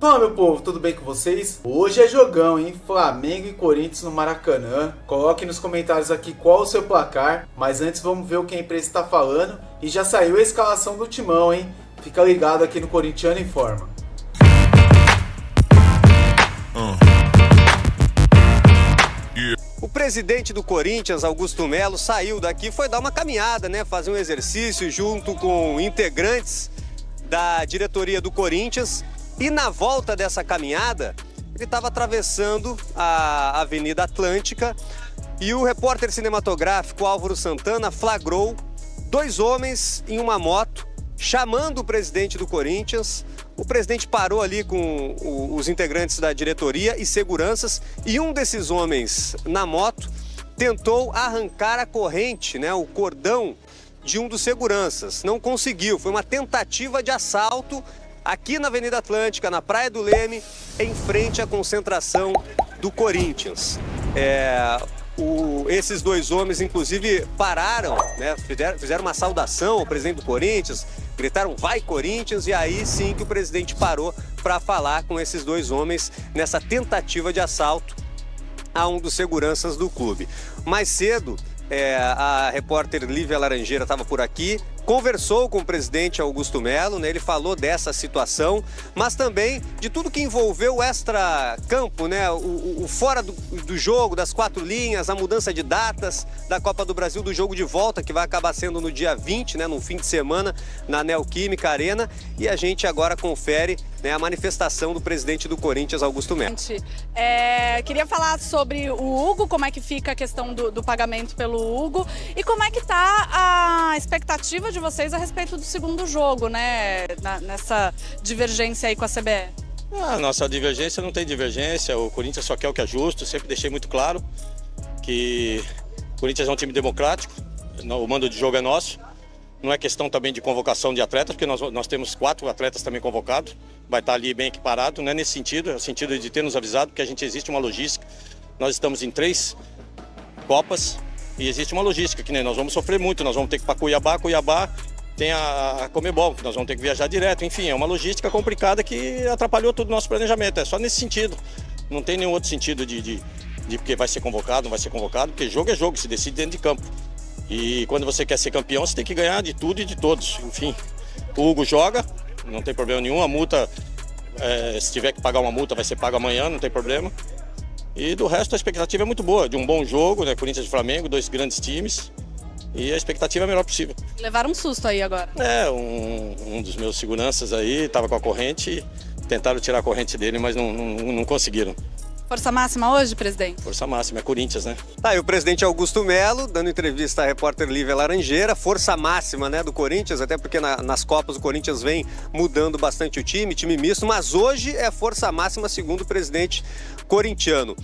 Fala, meu povo, tudo bem com vocês? Hoje é jogão, hein? Flamengo e Corinthians no Maracanã. Coloque nos comentários aqui qual o seu placar, mas antes vamos ver o que a imprensa está falando. E já saiu a escalação do timão, hein? Fica ligado aqui no Corintiano Informa. O presidente do Corinthians, Augusto Melo, saiu daqui, foi dar uma caminhada, né? Fazer um exercício junto com integrantes da diretoria do Corinthians. E na volta dessa caminhada, ele estava atravessando a Avenida Atlântica e o repórter cinematográfico Álvaro Santana flagrou dois homens em uma moto chamando o presidente do Corinthians. O presidente parou ali com os integrantes da diretoria e seguranças e um desses homens na moto tentou arrancar a corrente, né, o cordão de um dos seguranças. Não conseguiu, foi uma tentativa de assalto aqui na Avenida Atlântica, na Praia do Leme, em frente à concentração do Corinthians. Esses dois homens, inclusive, pararam, né, fizeram uma saudação ao presidente do Corinthians, gritaram "Vai Corinthians", e aí sim que o presidente parou para falar com esses dois homens nessa tentativa de assalto a um dos seguranças do clube. Mais cedo, a repórter Lívia Laranjeira estava por aqui, conversou com o presidente Augusto Melo, né? Ele falou dessa situação, mas também de tudo que envolveu o extra-campo, né? O fora do jogo, das quatro linhas, a mudança de datas da Copa do Brasil, do jogo de volta, que vai acabar sendo no dia 20, né? No fim de semana, na Neoquímica Arena. E a gente agora confere, né, a manifestação do presidente do Corinthians, Augusto Melo. Queria falar sobre o Hugo, como é que fica a questão do pagamento pelo Hugo e como é que está a expectativa de vocês a respeito do segundo jogo, né, nessa divergência aí com a CBF. Nossa divergência não tem divergência, o Corinthians só quer o que é justo, sempre deixei muito claro que o Corinthians é um time democrático, o mando de jogo é nosso. Não é questão também de convocação de atletas, porque nós temos 4 atletas também convocados, vai estar ali bem equiparado, não é nesse sentido, é o sentido de ter nos avisado que existe uma logística. Nós estamos em 3 Copas e existe uma logística, que nem nós vamos sofrer muito, nós vamos ter que ir para Cuiabá tem a Comebol, que nós vamos ter que viajar direto, enfim, é uma logística complicada que atrapalhou todo o nosso planejamento, é só nesse sentido, não tem nenhum outro sentido de porque vai ser convocado, não vai ser convocado, porque jogo é jogo, se decide dentro de campo. E quando você quer ser campeão, você tem que ganhar de tudo e de todos. Enfim, o Hugo joga, não tem problema nenhum. A multa, se tiver que pagar uma multa, vai ser paga amanhã, não tem problema. E do resto, a expectativa é muito boa, de um bom jogo, né? Corinthians e Flamengo, 2 grandes times. E a expectativa é a melhor possível. Levaram um susto aí agora. Um dos meus seguranças aí estava com a corrente, tentaram tirar a corrente dele, mas não conseguiram. Força máxima hoje, presidente? Força máxima, é Corinthians, né? Tá aí o presidente Augusto Melo, dando entrevista à repórter Lívia Laranjeira, força máxima, né, do Corinthians, até porque nas Copas o Corinthians vem mudando bastante o time misto, mas hoje é força máxima segundo o presidente corintiano.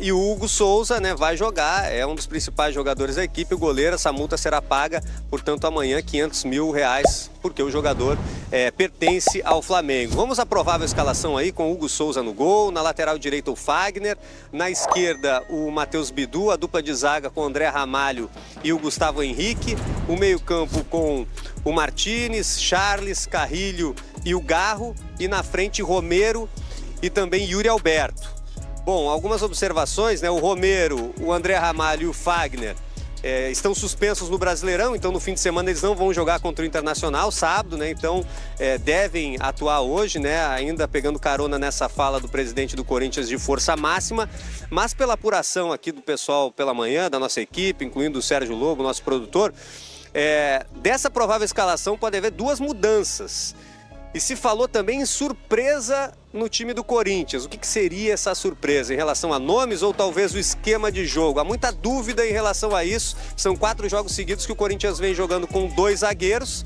E o Hugo Souza, né, vai jogar, é um dos principais jogadores da equipe, o goleiro. Essa multa será paga, portanto, amanhã R$500 mil, porque o jogador pertence ao Flamengo. Vamos à provável escalação aí, com o Hugo Souza no gol, na lateral direita o Fagner, na esquerda o Matheus Bidu, a dupla de zaga com o André Ramalho e o Gustavo Henrique, o meio-campo com o Martínez, Charles, Carrilho e o Garro, e na frente Romero e também Yuri Alberto. Bom, algumas observações, né? O Romero, o André Ramalho e o Fagner estão suspensos no Brasileirão, então no fim de semana eles não vão jogar contra o Internacional, sábado, né? Então devem atuar hoje, né? Ainda pegando carona nessa fala do presidente do Corinthians de força máxima, mas pela apuração aqui do pessoal pela manhã, da nossa equipe, incluindo o Sérgio Lobo, nosso produtor, dessa provável escalação pode haver 2 mudanças. E se falou também em surpresa no time do Corinthians. O que seria essa surpresa? Em relação a nomes ou talvez o esquema de jogo? Há muita dúvida em relação a isso. São 4 jogos seguidos que o Corinthians vem jogando com 2 zagueiros.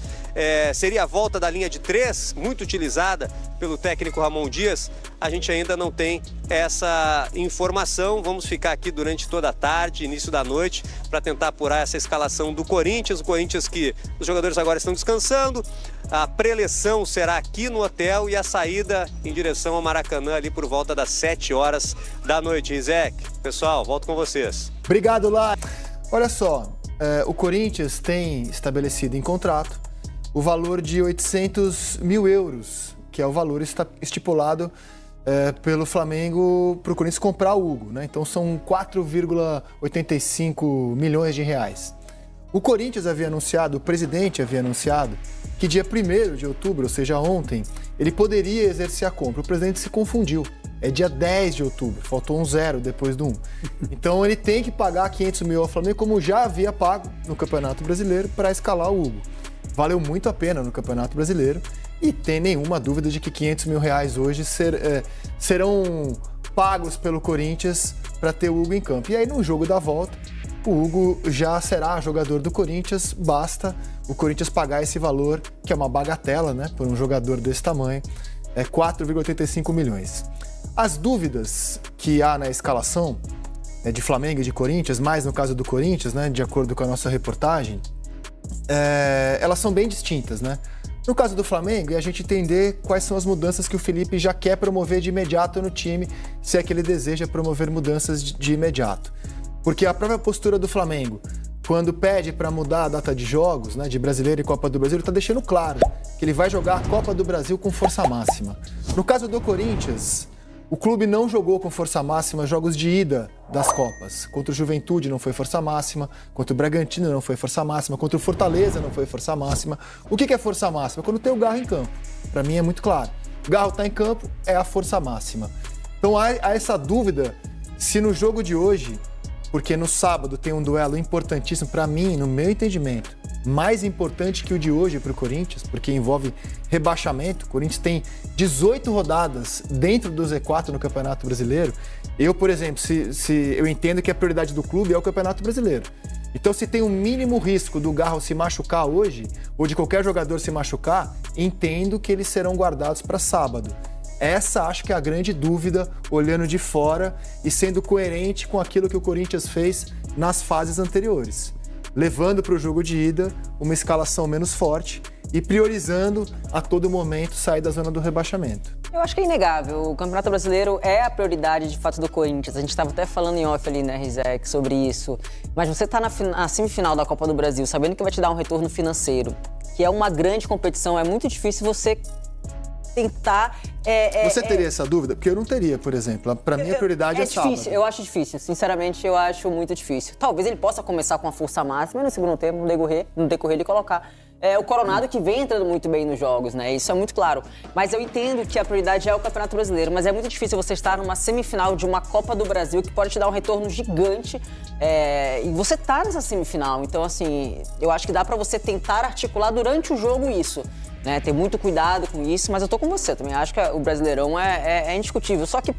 Seria a volta da linha de 3, muito utilizada pelo técnico Ramon Dias. A gente ainda não tem essa informação. Vamos ficar aqui durante toda a tarde, início da noite, para tentar apurar essa escalação do Corinthians. O Corinthians que os jogadores agora estão descansando. A preleção será aqui no hotel e a saída em direção ao Maracanã ali por volta das 7 horas da noite. Rizek, pessoal, volto com vocês. Obrigado, Lá. Olha só, o Corinthians tem estabelecido em contrato o valor de 800 mil euros que é o valor estipulado pelo Flamengo para o Corinthians comprar o Hugo, né? Então são 4,85 milhões de reais. O Corinthians havia anunciado, o presidente havia anunciado, que dia 1º de outubro, ou seja, ontem, ele poderia exercer a compra. O presidente se confundiu. É dia 10 de outubro, faltou um 0 depois do 1. Então ele tem que pagar 500 mil ao Flamengo, como já havia pago no Campeonato Brasileiro, para escalar o Hugo. Valeu muito a pena no Campeonato Brasileiro e tem nenhuma dúvida de que 500 mil reais hoje serão pagos pelo Corinthians para ter o Hugo em campo. E aí no jogo da volta, o Hugo já será jogador do Corinthians, basta o Corinthians pagar esse valor, que é uma bagatela, né, por um jogador desse tamanho, 4,85 milhões. As dúvidas que há na escalação de Flamengo e de Corinthians, mais no caso do Corinthians, né, de acordo com a nossa reportagem, elas são bem distintas, né? No caso do Flamengo, é a gente entender quais são as mudanças que o Felipe já quer promover de imediato no time, se é que ele deseja promover mudanças de imediato. Porque a própria postura do Flamengo, quando pede para mudar a data de jogos, né, de Brasileiro e Copa do Brasil, ele está deixando claro que ele vai jogar a Copa do Brasil com força máxima. No caso do Corinthians, o clube não jogou com força máxima jogos de ida das Copas. Contra o Juventude não foi força máxima, contra o Bragantino não foi força máxima, contra o Fortaleza não foi força máxima. O que é força máxima? Quando tem o Garro em campo. Para mim é muito claro. O Garro está em campo, é a força máxima. Então há essa dúvida se no jogo de hoje, porque no sábado tem um duelo importantíssimo, para mim, no meu entendimento, mais importante que o de hoje para o Corinthians, porque envolve rebaixamento. O Corinthians tem 18 rodadas dentro do Z4 no Campeonato Brasileiro. Eu, por exemplo, se eu entendo que a prioridade do clube é o Campeonato Brasileiro. Então, se tem um mínimo risco do Garro se machucar hoje, ou de qualquer jogador se machucar, entendo que eles serão guardados para sábado. Essa acho que é a grande dúvida, olhando de fora e sendo coerente com aquilo que o Corinthians fez nas fases anteriores. Levando para o jogo de ida uma escalação menos forte e priorizando a todo momento sair da zona do rebaixamento. Eu acho que é inegável. O Campeonato Brasileiro é a prioridade, de fato, do Corinthians. A gente estava até falando em off ali, né, Rizek, sobre isso. Mas você está na semifinal da Copa do Brasil, sabendo que vai te dar um retorno financeiro, que é uma grande competição, é muito difícil você tentar... Você teria essa dúvida? Porque eu não teria, por exemplo. Para mim, a prioridade é difícil, sábado. eu acho difícil. Sinceramente, eu acho muito difícil. Talvez ele possa começar com a força máxima e no segundo tempo, no decorrer ele colocar o Coronado, que vem entrando muito bem nos jogos, né? Isso é muito claro. Mas eu entendo que a prioridade é o Campeonato Brasileiro, mas é muito difícil você estar numa semifinal de uma Copa do Brasil que pode te dar um retorno gigante e você tá nessa semifinal. Então, assim, eu acho que dá pra você tentar articular durante o jogo isso. Né, ter muito cuidado com isso, mas eu tô com você também. Acho que o Brasileirão é indiscutível. Só que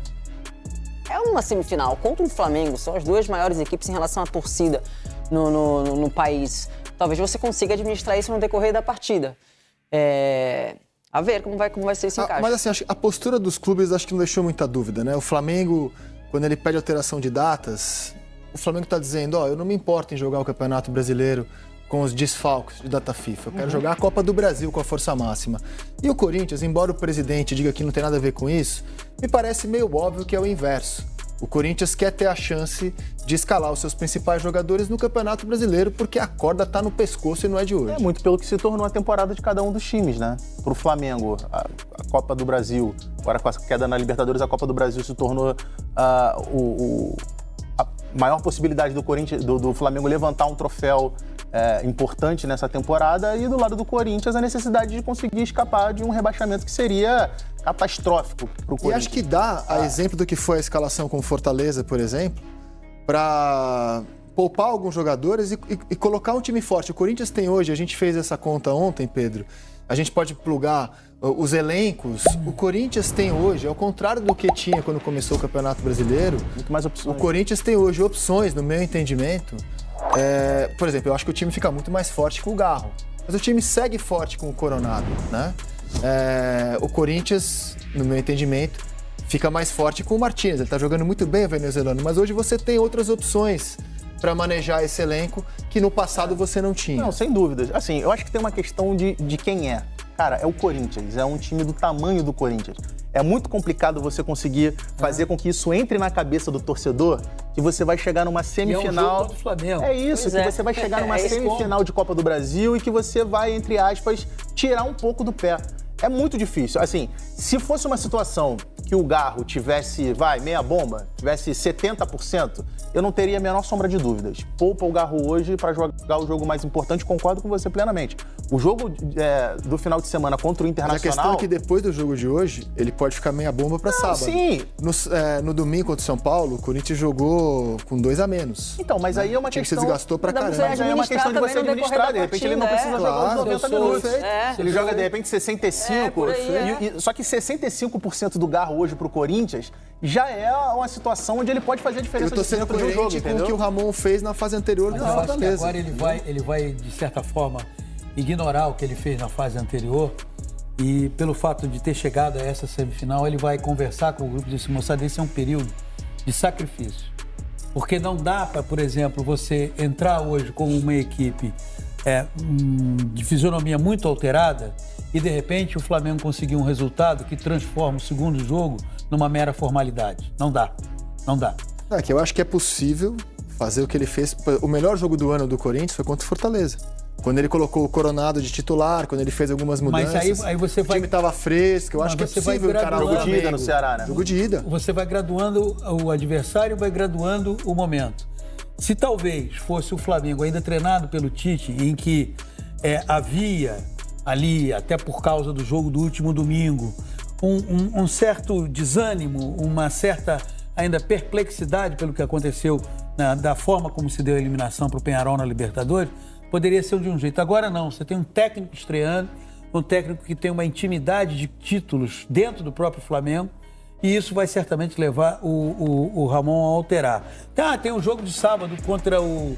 é uma semifinal contra o Flamengo, são as duas maiores equipes em relação à torcida no país. Talvez você consiga administrar isso no decorrer da partida. A ver como vai ser esse encaixe. Mas assim, a postura dos clubes acho que não deixou muita dúvida, né? O Flamengo, quando ele pede alteração de datas, o Flamengo tá dizendo, eu não me importo em jogar o Campeonato Brasileiro com os desfalques de data FIFA. Eu quero jogar a Copa do Brasil com a força máxima. E o Corinthians, embora o presidente diga que não tem nada a ver com isso, me parece meio óbvio que é o inverso. O Corinthians quer ter a chance de escalar os seus principais jogadores no Campeonato Brasileiro, porque a corda tá no pescoço e não é de hoje. É muito pelo que se tornou a temporada de cada um dos times, né? Pro Flamengo, a Copa do Brasil, agora com a queda na Libertadores, a Copa do Brasil se tornou a maior possibilidade do Corinthians, do Flamengo levantar um troféu importante nessa temporada, e do lado do Corinthians a necessidade de conseguir escapar de um rebaixamento que seria catastrófico para o Corinthians. E acho que dá, a exemplo do que foi a escalação com o Fortaleza, por exemplo, para poupar alguns jogadores e colocar um time forte. O Corinthians tem hoje, a gente fez essa conta ontem, Pedro, a gente pode plugar os elencos. O Corinthians tem hoje, ao contrário do que tinha quando começou o Campeonato Brasileiro, muito mais opções. O Corinthians tem hoje opções, no meu entendimento. Por exemplo, eu acho que o time fica muito mais forte com o Garro, mas o time segue forte com o Coronado, né? O Corinthians, no meu entendimento, fica mais forte com o Martínez. Ele tá jogando muito bem o venezuelano, mas hoje você tem outras opções para manejar esse elenco que no passado você não tinha. Não, sem dúvidas. Assim, eu acho que tem uma questão de quem é. Cara, é o Corinthians, é um time do tamanho do Corinthians. É muito complicado você conseguir fazer com que isso entre na cabeça do torcedor, que você vai chegar numa semifinal... E é um jogo contra o Flamengo. É isso, que você vai chegar numa semifinal de Copa do Brasil e que você vai, entre aspas, tirar um pouco do pé. É muito difícil. Assim, se fosse uma situação que o Garro tivesse, meia bomba, tivesse 70%, eu não teria a menor sombra de dúvidas. Poupa o Garro hoje para jogar o jogo mais importante, concordo com você plenamente. O jogo do final de semana contra o Internacional... Mas a questão é que depois do jogo de hoje, ele pode ficar meia bomba para sábado. Sim. No domingo contra o São Paulo, o Corinthians jogou com 2 a menos. Então, mas aí é uma questão... que se desgastou pra caramba. Mas aí é uma questão de você administrar. De repente ele não precisa jogar os 90 minutos. Ele joga, de repente, 65. Só que 65% do Garro hoje pro Corinthians já é uma situação onde ele pode fazer a diferença. Eu tô sendo coerente com o que o Ramon fez na fase anterior do Fortaleza. Agora ele vai, de certa forma, ignorar o que ele fez na fase anterior e, pelo fato de ter chegado a essa semifinal, ele vai conversar com o grupo de moçada. Esse é um período de sacrifício. Porque não dá para, por exemplo, você entrar hoje com uma equipe de fisionomia muito alterada e, de repente, o Flamengo conseguir um resultado que transforma o segundo jogo numa mera formalidade. Não dá. É que eu acho que é possível fazer o que ele fez. O melhor jogo do ano do Corinthians foi contra o Fortaleza. Quando ele colocou o Coronado de titular, quando ele fez algumas mudanças. Mas aí você vai... O time estava fresco, eu acho que é possível encarar o jogo de ida no Ceará, né? Jogo de ida. Você vai graduando o adversário, vai graduando o momento. Se talvez fosse o Flamengo ainda treinado pelo Tite, em que havia ali, até por causa do jogo do último domingo, um certo desânimo, uma certa ainda perplexidade pelo que aconteceu da forma como se deu a eliminação para o Peñarol na Libertadores, poderia ser de um jeito. Agora não, você tem um técnico estreando, um técnico que tem uma intimidade de títulos dentro do próprio Flamengo, e isso vai certamente levar o Ramon a alterar. Tem um jogo de sábado contra o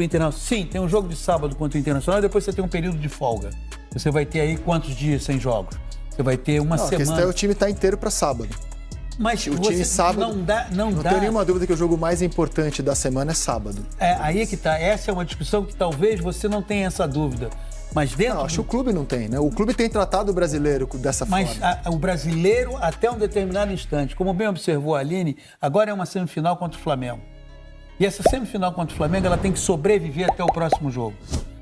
Internacional. Sim, tem um jogo de sábado contra o Internacional e depois você tem um período de folga. Você vai ter aí quantos dias sem jogos? Você vai ter uma semana. A questão é o time estar inteiro para sábado. Mas o time sábado, não dá. Tenho nenhuma dúvida que o jogo mais importante da semana é sábado. Aí é que tá. Essa é uma discussão que talvez você não tenha essa dúvida. Mas dentro. Acho que o clube não tem, né? O clube tem tratado o brasileiro dessa forma. Mas o brasileiro, até um determinado instante, como bem observou a Aline, agora é uma semifinal contra o Flamengo. E essa semifinal contra o Flamengo, ela tem que sobreviver até o próximo jogo.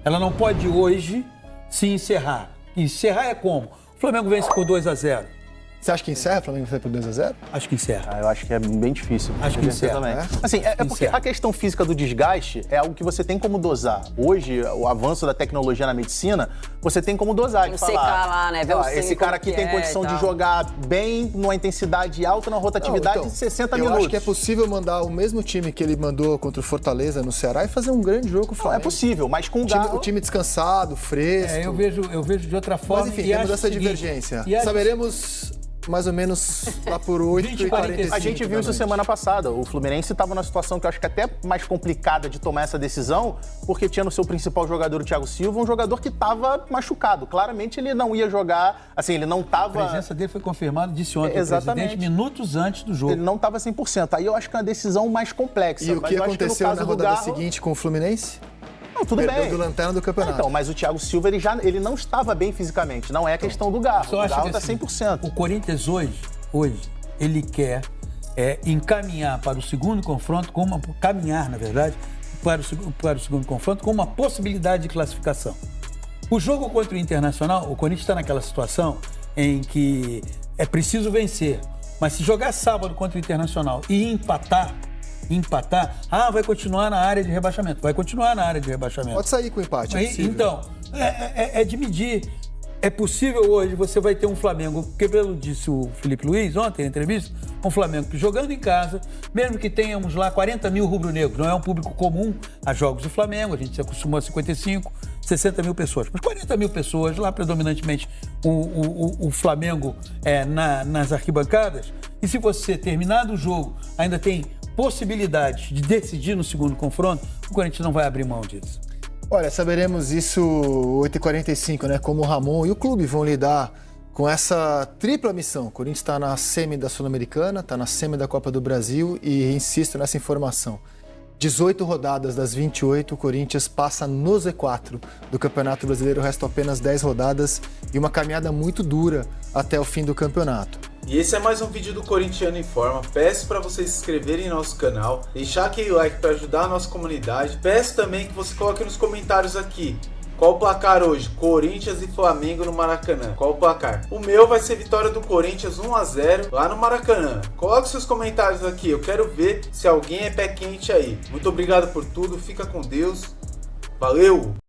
Ela não pode hoje se encerrar. Encerrar é como? O Flamengo vence por 2-0. Você acha que encerra? O Flamengo vai por 2-0? Acho que encerra. Eu acho que é bem difícil. Acho que encerra. Também. Assim, porque a questão física do desgaste é algo que você tem como dosar. Hoje, o avanço da tecnologia na medicina, você tem como dosar. Tem que secar lá, né? Ver o sangue, esse cara aqui tem condição de jogar bem, numa intensidade alta, na rotatividade de 60 minutos. Eu acho que é possível mandar o mesmo time que ele mandou contra o Fortaleza no Ceará e fazer um grande jogo com o Flamengo. É possível, mas com o time descansado, fresco. Eu vejo de outra forma. Mas enfim, temos essa divergência. Saberemos mais ou menos lá por 8h45. A gente viu isso semana passada. O Fluminense estava numa situação que eu acho que até mais complicada de tomar essa decisão, porque tinha no seu principal jogador, o Thiago Silva, um jogador que estava machucado. Claramente ele não ia jogar, assim, ele não estava... A presença dele foi confirmada, disse ontem Exatamente. O presidente, minutos antes do jogo. Ele não estava 100%. Aí eu acho que é uma decisão mais complexa. E o que aconteceu na rodada seguinte com o Fluminense? Não, tudo bem. Do lanterna do campeonato. Então, mas o Thiago Silva, ele não estava bem fisicamente. Não é questão do Garro. O Garro está 100%. O Corinthians hoje, ele quer encaminhar para o segundo confronto, caminhar, na verdade, para o segundo confronto com uma possibilidade de classificação. O jogo contra o Internacional, o Corinthians está naquela situação em que é preciso vencer. Mas se jogar sábado contra o Internacional e empatar, vai continuar na área de rebaixamento. Vai continuar na área de rebaixamento. Pode sair com empate, Então, é de medir. É possível hoje, você vai ter um Flamengo, porque pelo disse o Felipe Luiz ontem na entrevista, um Flamengo que jogando em casa, mesmo que tenhamos lá 40 mil rubro-negros, não é um público comum a jogos do Flamengo, a gente se acostumou a 55, 60 mil pessoas, mas 40 mil pessoas, lá predominantemente o Flamengo nas arquibancadas, e se você terminar o jogo, ainda tem possibilidade de decidir no segundo confronto, o Corinthians não vai abrir mão disso. Olha, saberemos isso 8h45, né? Como o Ramon e o clube vão lidar com essa tripla missão. O Corinthians está na semi da Sul-Americana, está na semi da Copa do Brasil e insisto nessa informação. 18 rodadas das 28, o Corinthians passa no Z4 do Campeonato Brasileiro, restam apenas 10 rodadas e uma caminhada muito dura até o fim do campeonato. E esse é mais um vídeo do Corintiano em Forma. Peço para vocês se inscreverem no nosso canal, deixar aquele like para ajudar a nossa comunidade. Peço também que você coloque nos comentários aqui Qual o placar hoje? Corinthians e Flamengo no Maracanã. Qual o placar? O meu vai ser vitória do Corinthians 1-0 lá no Maracanã. Coloque seus comentários aqui, eu quero ver se alguém é pé quente aí. Muito obrigado por tudo, fica com Deus. Valeu!